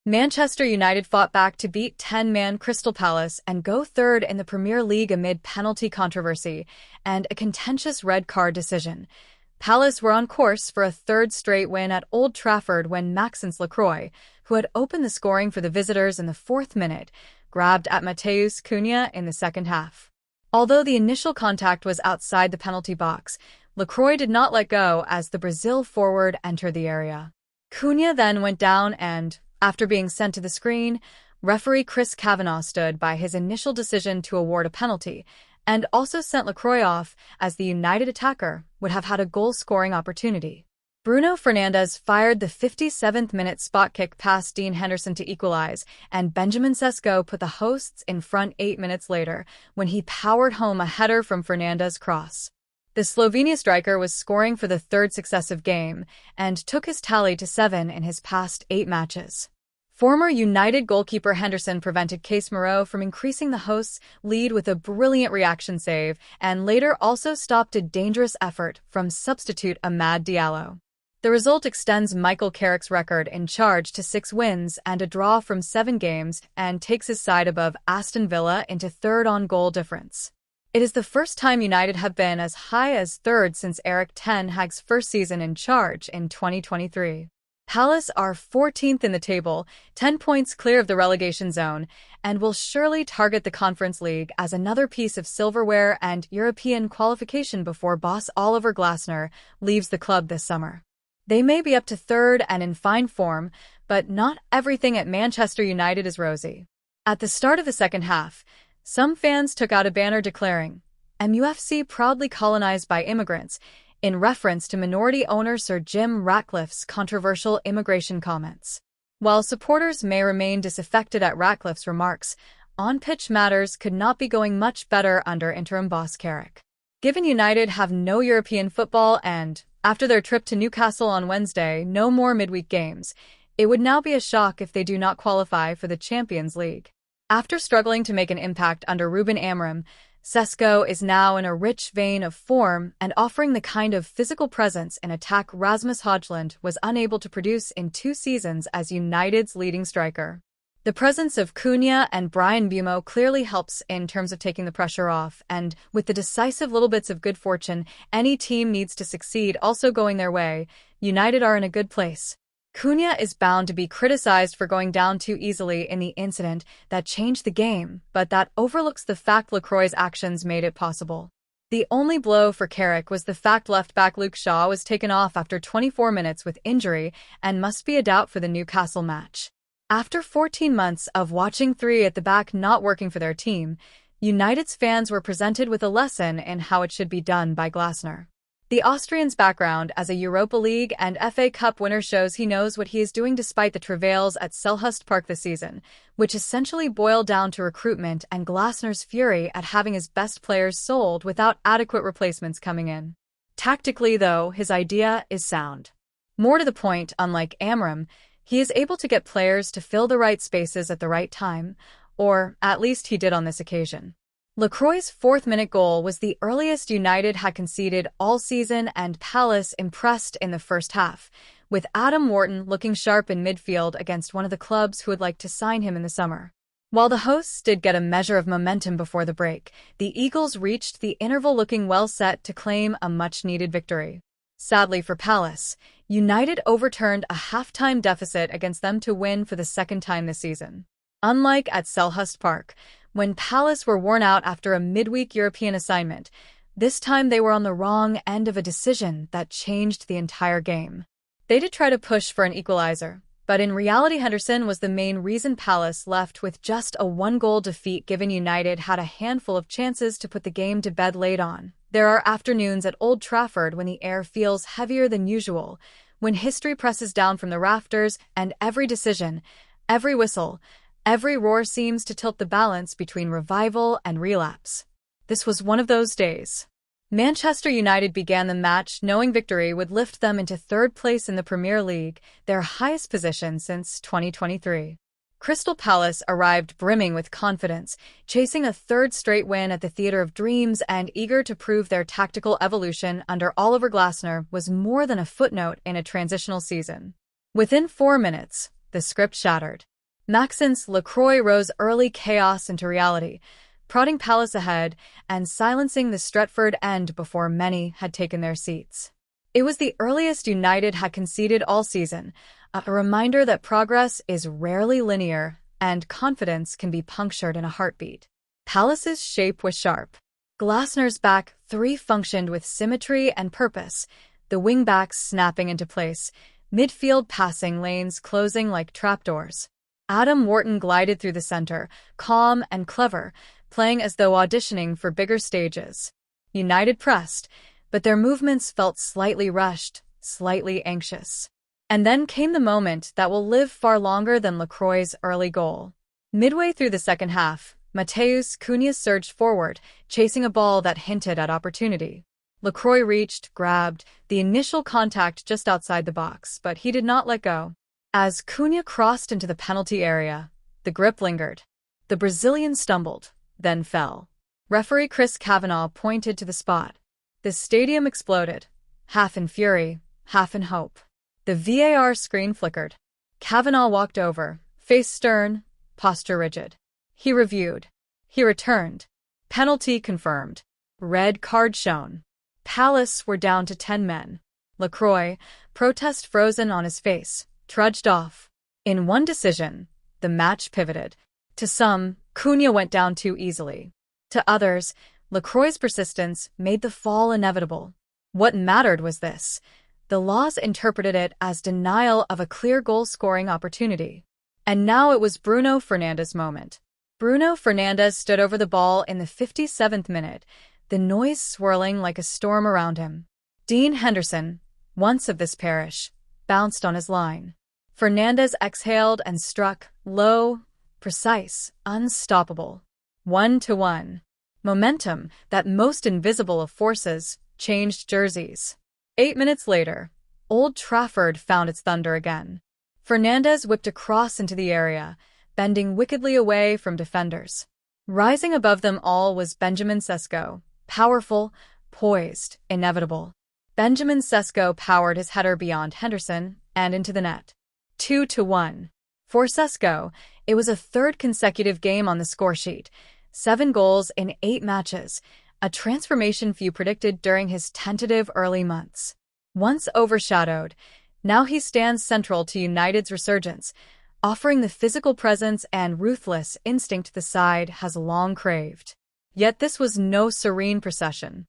Manchester United fought back to beat 10-man Crystal Palace and go third in the Premier League amid penalty controversy and a contentious red card decision. Palace were on course for a third straight win at Old Trafford when Maxence Lacroix, who had opened the scoring for the visitors in the fourth minute, grabbed at Matheus Cunha in the second half. Although the initial contact was outside the penalty box, Lacroix did not let go as the Brazil forward entered the area. Cunha then went down and, after being sent to the screen, referee Chris Kavanagh stood by his initial decision to award a penalty and also sent Lacroix off as the United attacker would have had a goal-scoring opportunity. Bruno Fernandes fired the 57th-minute spot kick past Dean Henderson to equalize, and Benjamin Sesko put the hosts in front 8 minutes later when he powered home a header from Fernandes' cross. The Slovenia striker was scoring for the third successive game and took his tally to 7 in his past 8 matches. Former United goalkeeper Henderson prevented Casemiro from increasing the hosts' lead with a brilliant reaction save and later also stopped a dangerous effort from substitute Amad Diallo. The result extends Michael Carrick's record in charge to 6 wins and a draw from 7 games and takes his side above Aston Villa into third on goal difference. It is the first time United have been as high as third since Erik ten Hag's first season in charge in 2023. Palace are 14th in the table, 10 points clear of the relegation zone, and will surely target the Conference League as another piece of silverware and European qualification before boss Oliver Glasner leaves the club this summer. They may be up to third and in fine form, but not everything at Manchester United is rosy. At the start of the second half, some fans took out a banner declaring, MUFC proudly colonized by immigrants, in reference to minority owner Sir Jim Ratcliffe's controversial immigration comments. While supporters may remain disaffected at Ratcliffe's remarks, on-pitch matters could not be going much better under interim boss Carrick. Given United have no European football and, after their trip to Newcastle on Wednesday, no more midweek games, it would now be a shock if they do not qualify for the Champions League. After struggling to make an impact under Ruben Amorim, Sesko is now in a rich vein of form and offering the kind of physical presence in attack Rasmus Højlund was unable to produce in 2 seasons as United's leading striker. The presence of Cunha and Bryan Mbeumo clearly helps in terms of taking the pressure off, and with the decisive little bits of good fortune any team needs to succeed also going their way, United are in a good place. Cunha is bound to be criticized for going down too easily in the incident that changed the game, but that overlooks the fact Lacroix's actions made it possible. The only blow for Carrick was the fact left-back Luke Shaw was taken off after 24 minutes with injury and must be a doubt for the Newcastle match. After 14 months of watching 3 at the back not working for their team, United's fans were presented with a lesson in how it should be done by Glasner. The Austrian's background as a Europa League and FA Cup winner shows he knows what he is doing despite the travails at Selhurst Park this season, which essentially boiled down to recruitment and Glasner's fury at having his best players sold without adequate replacements coming in. Tactically, though, his idea is sound. More to the point, unlike Amorim, he is able to get players to fill the right spaces at the right time, or at least he did on this occasion. Lacroix's 4th-minute goal was the earliest United had conceded all season, and Palace impressed in the first half, with Adam Wharton looking sharp in midfield against one of the clubs who would like to sign him in the summer. While the hosts did get a measure of momentum before the break, the Eagles reached the interval looking well set to claim a much-needed victory. Sadly for Palace, United overturned a halftime deficit against them to win for the second time this season. Unlike at Selhurst Park, when Palace were worn out after a midweek European assignment, this time they were on the wrong end of a decision that changed the entire game. They did try to push for an equalizer, but in reality Henderson was the main reason Palace left with just a 1-goal defeat given United had a handful of chances to put the game to bed late on. There are afternoons at Old Trafford when the air feels heavier than usual, when history presses down from the rafters and every decision, every whistle, every roar seems to tilt the balance between revival and relapse. This was one of those days. Manchester United began the match knowing victory would lift them into 3rd place in the Premier League, their highest position since 2023. Crystal Palace arrived brimming with confidence, chasing a 3rd straight win at the Theatre of Dreams and eager to prove their tactical evolution under Oliver Glasner was more than a footnote in a transitional season. Within 4 minutes, the script shattered. Maxence Lacroix rose early chaos into reality, prodding Palace ahead and silencing the Stretford end before many had taken their seats. It was the earliest United had conceded all season, a reminder that progress is rarely linear and confidence can be punctured in a heartbeat. Palace's shape was sharp. Glasner's back three functioned with symmetry and purpose, the wing-backs snapping into place, midfield passing lanes closing like trapdoors. Adam Wharton glided through the center, calm and clever, playing as though auditioning for bigger stages. United pressed, but their movements felt slightly rushed, slightly anxious. And then came the moment that will live far longer than Lacroix's early goal. Midway through the second half, Matheus Cunha surged forward, chasing a ball that hinted at opportunity. Lacroix reached, grabbed, the initial contact just outside the box, but he did not let go. As Cunha crossed into the penalty area, the grip lingered. The Brazilian stumbled, then fell. Referee Chris Kavanagh pointed to the spot. The stadium exploded, half in fury, half in hope. The VAR screen flickered. Kavanagh walked over, face stern, posture rigid. He reviewed. He returned. Penalty confirmed. Red card shown. Palace were down to 10 men. Lacroix, protest frozen on his face, trudged off. In one decision, the match pivoted. To some, Cunha went down too easily. To others, Lacroix's persistence made the fall inevitable. What mattered was this. The laws interpreted it as denial of a clear goal-scoring opportunity. And now it was Bruno Fernandes' moment. Bruno Fernandes stood over the ball in the 57th minute, the noise swirling like a storm around him. Dean Henderson, once of this parish, bounced on his line. Fernandes exhaled and struck, low, precise, unstoppable. 1-1. Momentum, that most invisible of forces, changed jerseys. 8 minutes later, Old Trafford found its thunder again. Fernandes whipped a cross into the area, bending wickedly away from defenders. Rising above them all was Benjamin Sesko, powerful, poised, inevitable. Benjamin Sesko powered his header beyond Henderson and into the net. 2-1. For Sesko, it was a third consecutive game on the scoresheet. 7 goals in 8 matches, a transformation few predicted during his tentative early months. Once overshadowed, now he stands central to United's resurgence, offering the physical presence and ruthless instinct the side has long craved. Yet this was no serene procession.